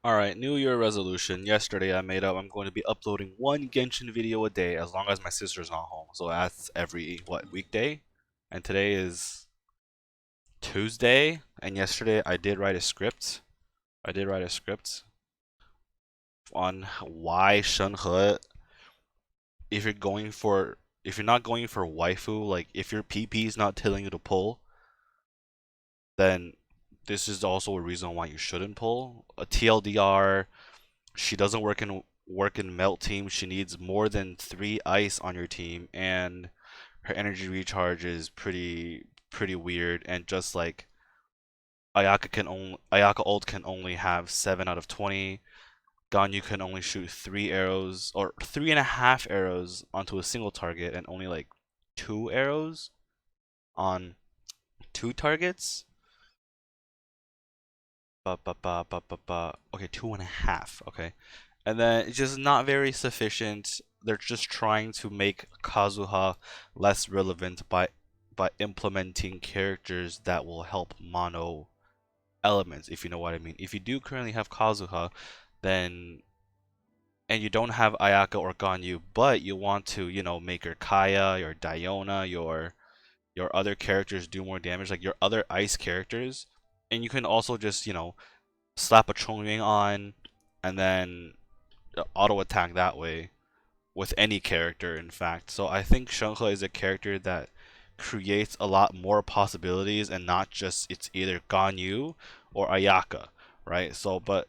Alright, New Year resolution. Yesterday I made up I'm going to be uploading one Genshin video a day as long as my sister's not home. So that's every, what, weekday? And today is Tuesday. And yesterday I did write a script. I did write a script on why shenhe, if you're not going for waifu, like if your PP is not telling you to pull, then this is also a reason why you shouldn't pull. A TLDR, she doesn't work in melt team. She needs more than 3 ice on your team, and her energy recharge is pretty weird. And just like Ayaka ult can only have 7 out of 20. Ganyu can only shoot 3 arrows or 3.5 arrows onto a single target, and only like 2 arrows on 2 targets. Okay, 2.5. Okay, and then it's just not very sufficient. They're just trying to make Kazuha less relevant by implementing characters that will help mono elements, if you know what I mean. If you do currently have Kazuha, then and you don't have Ayaka or Ganyu, but you want to, make your Kaya, your Diona, your other characters do more damage, like your other ice characters, and you can also just, slap a Chongming on, and then auto attack that way with any character, in fact. So I think shenhe is a character that creates a lot more possibilities, and not just it's either Ganyu or Ayaka, right? So, but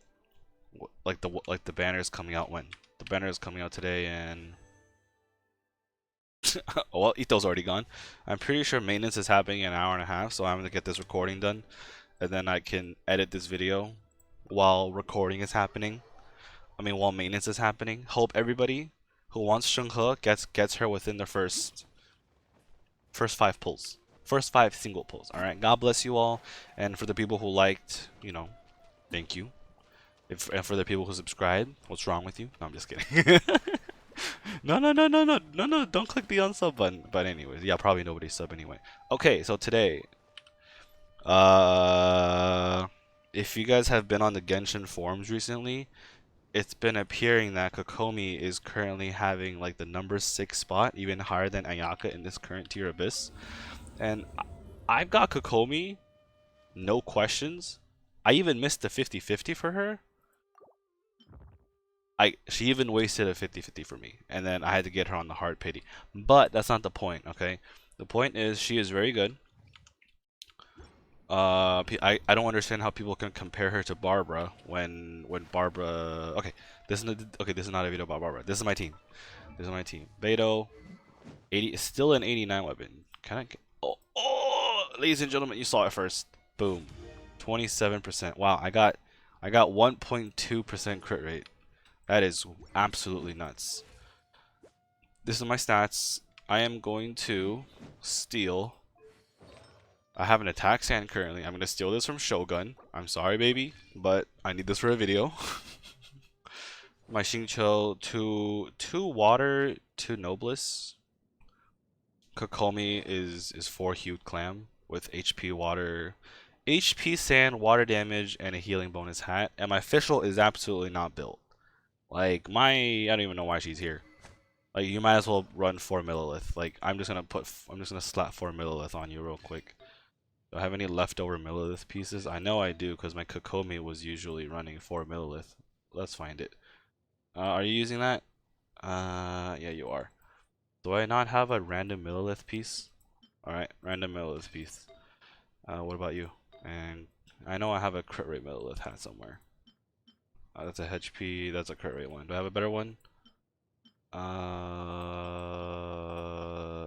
like the banner is coming out when the banner is coming out today, and well, Ito's already gone. I'm pretty sure maintenance is happening in an hour and a half, so I'm gonna get this recording done, and then I can edit this video while recording is happening. I mean, while maintenance is happening. Hope everybody who wants shenhe gets her within the first 5 pulls, first 5 single pulls. All right. God bless you all, and for the people who liked, thank you. And for the people who subscribed, what's wrong with you? No, I'm just kidding. No, no, no, no, no, no, no! Don't click the unsub button. But anyways, yeah, probably nobody's sub anyway. Okay, so today, uh, if you guys have been on the Genshin forums recently, it's been appearing that Kokomi is currently having like the number 6 spot, even higher than Ayaka in this current tier abyss. And I've got Kokomi, no questions. I even missed the 50-50 for her. She even wasted a 50-50 for me, and then I had to get her on the hard pity. But that's not the point, okay? The point is she is very good. I don't understand how people can compare her to Barbara when Barbara. Okay, this is not a video about Barbara. This is my team. This is my team. Beto, 80, still an 89 weapon. Can I? Oh, ladies and gentlemen, you saw it first. Boom, 27%. Wow, I got 1.2% crit rate. That is absolutely nuts. This is my stats. I am going to steal. I have an attack sand currently. I'm going to steal this from Shogun. I'm sorry, baby, but I need this for a video. My Xingqiu, 2 water, 2 noblesse. Kokomi is 4 hued clam with HP water, HP sand, water damage, and a healing bonus hat. And my Fischl is absolutely not built. Like I don't even know why she's here. Like you might as well run 4 millilith. Like I'm just gonna slap 4 millilith on you real quick. Do I have any leftover millilith pieces? I know I do, because my Kokomi was usually running 4 millilith. Let's find it. Are you using that? Yeah, you are. Do I not have a random millilith piece? Alright, random millilith piece. What about you? And I know I have a crit rate millilith hat somewhere. That's a HP, that's a crit rate one. Do I have a better one?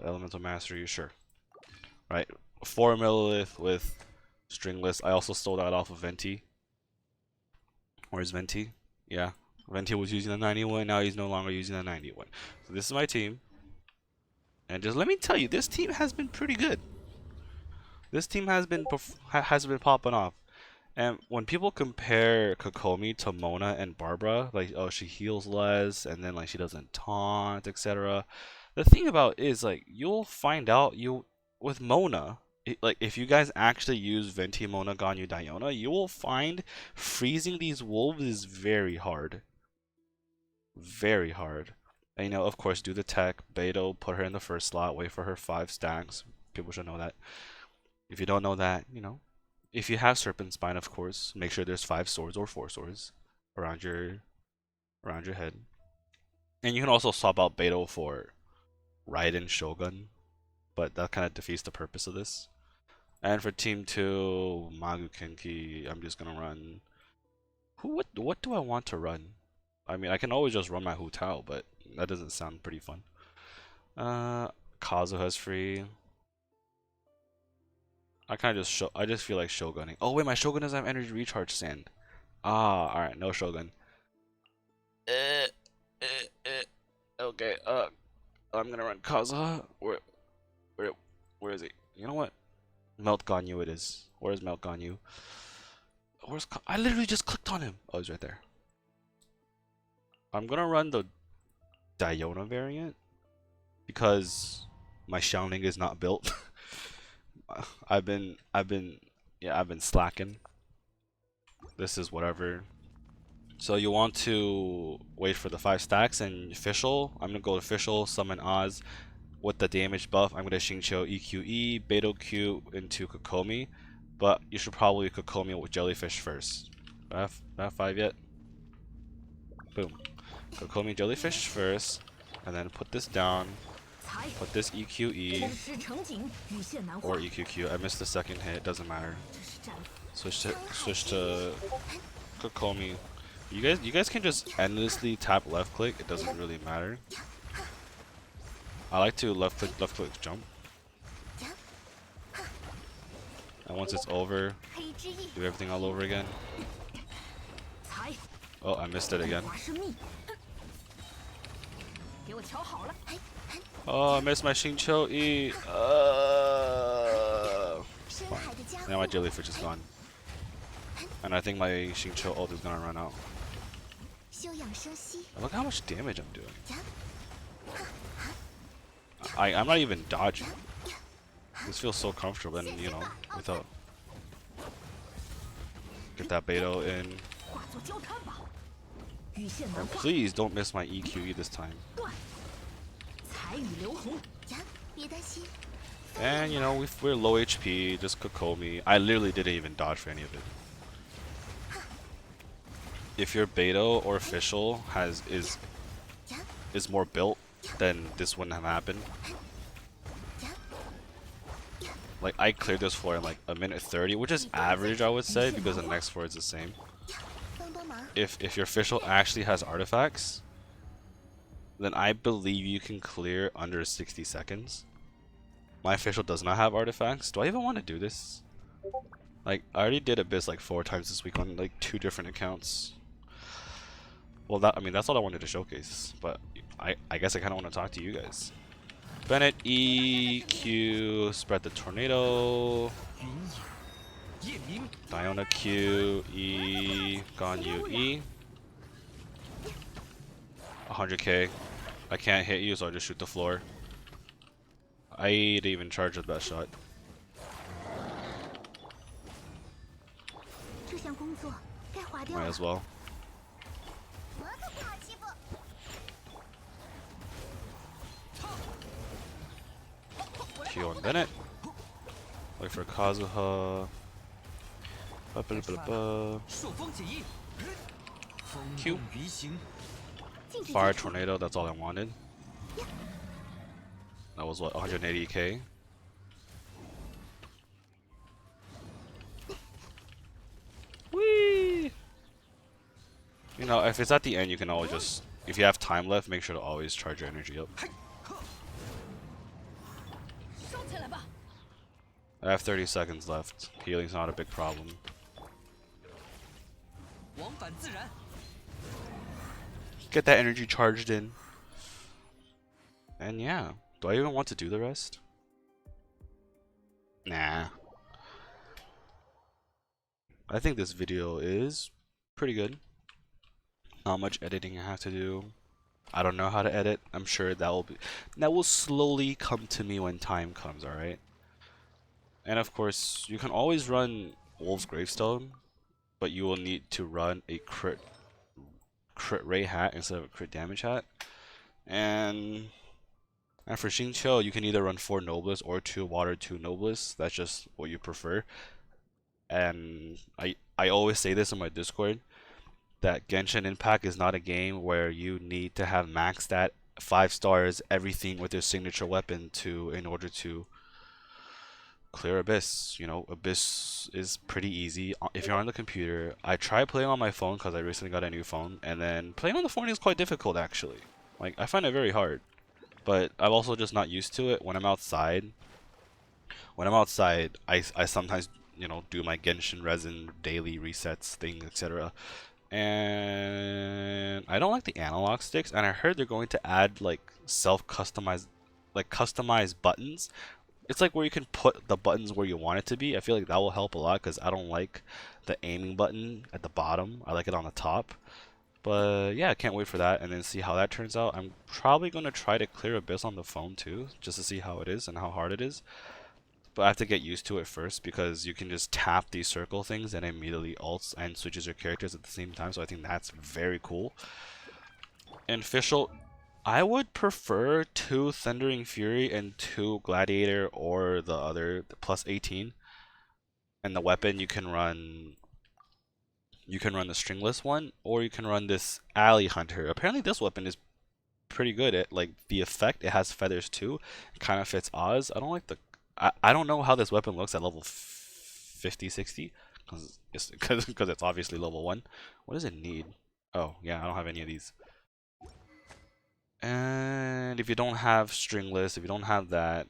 Elemental Mastery, sure. Right, 4 millilith with stringless. I also stole that off of Venti. Where's Venti? Yeah, Venti was using the 91. Now he's no longer using the 91. So this is my team, and just let me tell you, this team has been pretty good. This team has been popping off. And when people compare Kokomi to Mona and Barbara, like, oh, she heals less, and then like she doesn't taunt, etc. The thing about is, like, you'll find out with Mona, like if you guys actually use Venti Mona Ganyu Diona, you will find freezing these wolves is very hard. Very hard. And of course, do the tech, Beto, put her in the first slot, wait for her 5 stacks. People should know that. If you don't know that, if you have Serpent Spine, of course, make sure there's 5 swords or 4 swords around your head. And you can also swap out Beto for Raiden Shogun, but that kind of defeats the purpose of this. And for team 2, Magu Kenki, I'm just gonna run. What do I want to run? I mean, I can always just run my Hu Tao, but that doesn't sound pretty fun. Kazuha's free. I just feel like Shogunning. Oh wait, my Shogun doesn't have energy recharge sand. Ah, alright, no Shogun. Okay, I'm gonna run Kazuha. Where is he? You know what? Melt Ganyu it is. Where's Melt Ganyu? I literally just clicked on him. Oh, he's right there. I'm gonna run the Diona variant because my Xiaoning is not built. I've been slacking. This is whatever. So you want to wait for the 5 stacks and official. I'm gonna go official, summon Oz with the damage buff. I'm gonna Xingqiu EQE, Beidou Q into Kokomi, but you should probably Kokomi with Jellyfish first. Do I have 5 yet? Boom. Kokomi Jellyfish first, and then put this down. Put this EQE or EQQ. I missed the second hit. Doesn't matter. Switch to Kokomi. You guys can just endlessly tap left click. It doesn't really matter. I like to left click jump. And once it's over, do everything all over again. Oh, I missed it again. Oh, I missed my Xingqiu E. Now my Jellyfish is gone. And I think my Xingqiu ult is gonna run out. Look how much damage I'm doing. I'm not even dodging. This feels so comfortable, and without. Get that Beto in. Oh, please don't miss my EQE this time. And we're low HP, just Kokomi. I literally didn't even dodge for any of it. If your Beto or official is more built, then this wouldn't have happened. Like I cleared this floor in like a minute 30, which is average I would say, because the next floor is the same. If your official actually has artifacts, then I believe you can clear under 60 seconds. My official does not have artifacts. Do I even want to do this? Like, I already did Abyss like 4 times this week on like 2 different accounts. Well, that's all I wanted to showcase. But I guess I kind of want to talk to you guys. Bennett E, Q, spread the tornado. Diona Q, E, Ganyu E. 100k. I can't hit you, so I just shoot the floor. I didn't even charge with that shot. Might as well. Q on Bennett. Wait for Kazuha. Q. Fire tornado, that's all I wanted. That was what, 180k? Whee! If it's at the end, you can always just, if you have time left, make sure to always charge your energy up. I have 30 seconds left. Healing's not a big problem. Get that energy charged in. And yeah, do I even want to do the rest? Nah. I think this video is pretty good. Not much editing I have to do. I don't know how to edit. I'm sure that will slowly come to me when time comes, alright? And of course, you can always run Wolf's Gravestone, but you will need to run a crit rate hat instead of a crit damage hat. And for Xingqiu, you can either run 4 Noblest or 2 Water, 2 Noblest. That's just what you prefer. And I always say this in my Discord, that Genshin Impact is not a game where you need to have maxed at 5 stars everything with your signature weapon in order to clear Abyss. You know, Abyss is pretty easy if you're on the computer. I tried playing on my phone because I recently got a new phone, and then playing on the phone is quite difficult actually. Like, I find it very hard, but I'm also just not used to it. When I'm outside, I sometimes, you know, do my Genshin resin daily resets thing, etc. And I don't like the analog sticks, and I heard they're going to add like customized buttons. It's like where you can put the buttons where you want it to be. I feel like that will help a lot because I don't like the aiming button at the bottom. I like it on the top. But yeah, I can't wait for that and then see how that turns out. I'm probably going to try to clear Abyss on the phone too, just to see how it is and how hard it is. But I have to get used to it first because you can just tap these circle things and immediately ults and switches your characters at the same time. So I think that's very cool. And Fischl, I would prefer 2 Thundering Fury and 2 Gladiator or the plus 18. And the weapon you can run the stringless one, or you can run this Alley Hunter. Apparently this weapon is pretty good at like the effect. It has feathers too. It kind of fits Oz. I don't like I don't know how this weapon looks at level 50, 60 because it's obviously level 1. What does it need? Oh, yeah, I don't have any of these. And if you don't have stringless, if you don't have that,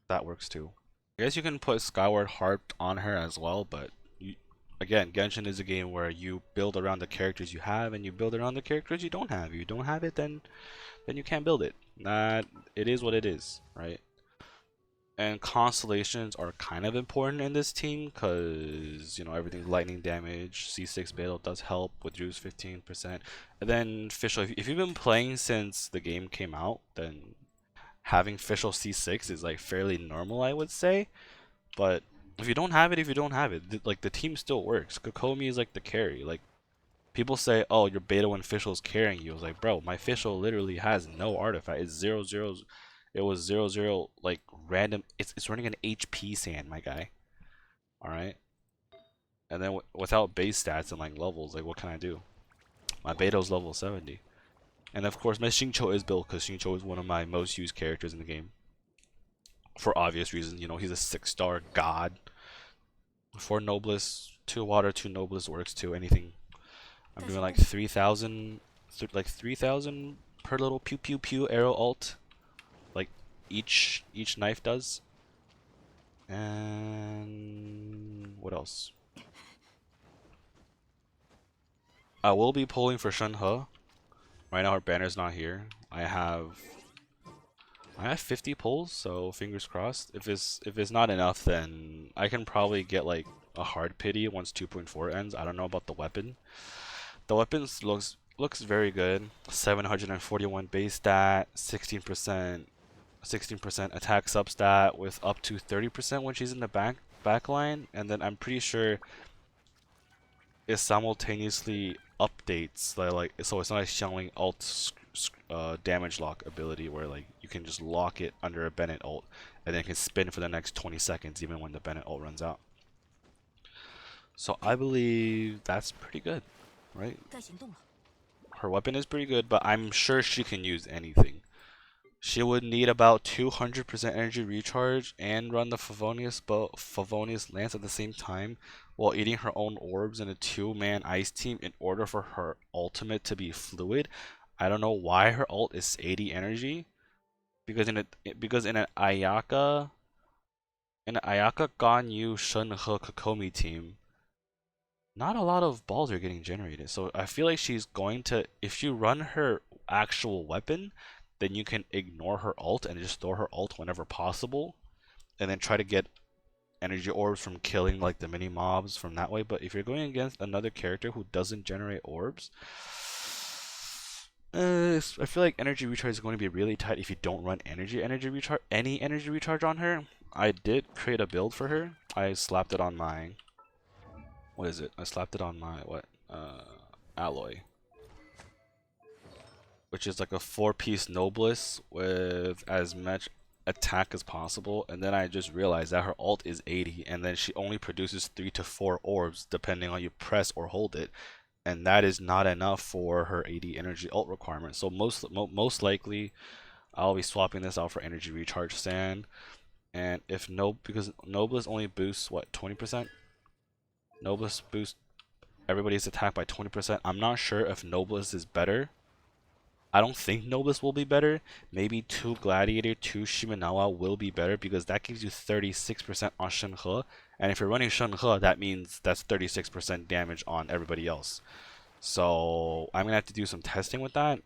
that works too. I guess you can put Skyward Harp on her as well, but again, Genshin is a game where you build around the characters you have, and you build around the characters you don't have. If you don't have it, then you can't build it. It is what it is, right? And constellations are kind of important in this team because, you know, everything's lightning damage. C6 Beetle does help with juice 15%. And then Fischl, if you've been playing since the game came out, then having Fischl C6 is like fairly normal, I would say. But if you don't have it, like the team still works. Kokomi is like the carry. Like, people say, oh, your beta when Fischl is carrying you. I was like, bro, my Fischl literally has no artifact. It's 0-0. It was 0-0, like random. It's running an HP sand, my guy. All right. And then without base stats and like levels, like what can I do? My beta's level 70. And of course, my Xingqiu is built because Xingqiu is one of my most used characters in the game. For obvious reasons, you know, he's a 6-star god. 4 Noblest, 2 Water, 2 Noblest works too. Anything. I'm doing like 3,000, like 3,000 per little pew pew pew arrow ult. Like each knife does. And what else? I will be pulling for Shenhe. Right now her banner's not here. I have 50 pulls, so fingers crossed. If it's not enough, then I can probably get like a hard pity once 2.4 ends. I don't know about the weapon. The weapon looks very good. 741 base stat, 16% attack substat with up to 30% when she's in the back line, and then I'm pretty sure it simultaneously updates so it's not like showing alt damage lock ability where like you can just lock it under a Bennett ult and then it can spin for the next 20 seconds even when the Bennett ult runs out. So I believe that's pretty good, right? Her weapon is pretty good, but I'm sure she can use anything. She would need about 200% energy recharge and run the Favonius Lance at the same time while eating her own orbs in a 2-man ice team in order for her ultimate to be fluid. I don't know why her ult is 80 energy, because in an Ayaka Ganyu Shenhe Kokomi team, not a lot of balls are getting generated. So I feel like she's going to, if you run her actual weapon, then you can ignore her ult and just throw her ult whenever possible, and then try to get energy orbs from killing like the mini mobs from that way. But if you're going against another character who doesn't generate orbs, I feel like energy recharge is going to be really tight if you don't run energy recharge, any energy recharge on her. I did create a build for her. I slapped it on my, what is it? I slapped it on my what? Alloy, which is like a 4-piece Noblesse with as much attack as possible. And then I just realized that her ult is 80, and then she only produces 3 to 4 orbs depending on you press or hold it, and that is not enough for her 80 energy ult requirement. So most likely I'll be swapping this out for energy recharge sand. And if no, because Noblesse only boosts what, 20%? Noblesse boosts everybody's attack by 20%. I'm not sure if Noblesse is better. I don't think Noblesse will be better. Maybe 2 Gladiator, 2 Shimenawa will be better because that gives you 36% on Shenhe. And if you're running Shenhe, that means that's 36% damage on everybody else. So I'm gonna have to do some testing with that.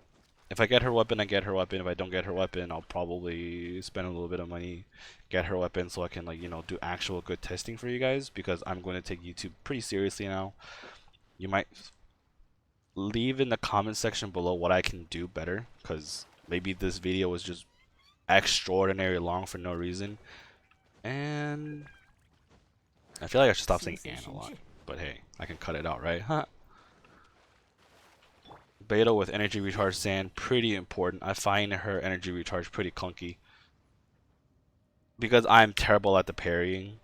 If I get her weapon, I get her weapon. If I don't get her weapon, I'll probably spend a little bit of money, get her weapon, so I can, like, you know, do actual good testing for you guys, because I'm going to take YouTube pretty seriously now. You might leave in the comment section below what I can do better, because maybe this video was just extraordinary long for no reason. And I feel like I should stop saying "and" a lot, but hey, I can cut it out, right? Huh? Beta with energy recharge sand, pretty important. I find her energy recharge pretty clunky because I'm terrible at the parrying.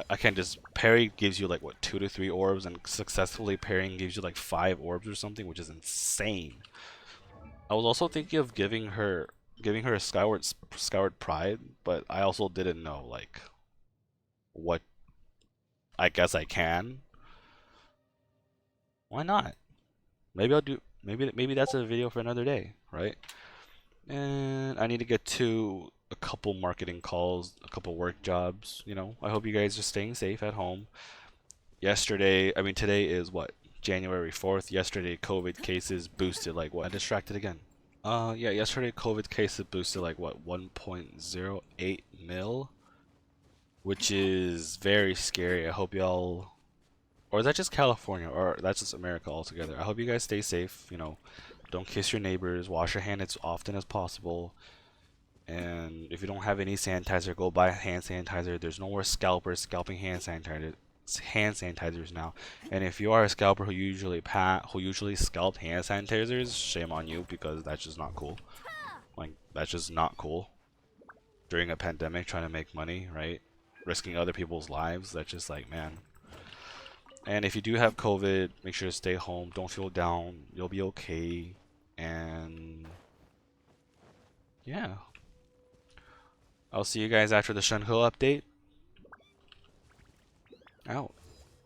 I can't just parry. Gives you like what, 2 to 3 orbs, and successfully parrying gives you like 5 orbs or something, which is insane. I was also thinking of giving her a Skyward Pride, but I also didn't know like what. I guess I can. Why not? Maybe I'll do. Maybe that's a video for another day, right? And I need to get to a couple marketing calls, a couple work jobs. You know, I hope you guys are staying safe at home. Today is what, January 4th. Yesterday, COVID cases boosted like what? I distracted again. Yeah, yesterday COVID cases boosted like what, 1.08 mil, which is very scary. I hope y'all, or is that just California, or that's just America altogether? I hope you guys stay safe. You know, don't kiss your neighbors. Wash your hands as often as possible. And if you don't have any sanitizer, go buy hand sanitizer. There's no more scalpers scalping hand sanitizers now. And if you are a scalper who usually scalped hand sanitizers, shame on you, because that's just not cool. Like, that's just not cool. During a pandemic, trying to make money, right? Risking other people's lives. That's just like, man. And if you do have COVID, make sure to stay home. Don't feel down. You'll be okay. And yeah. I'll see you guys after the Shenhe update. Out.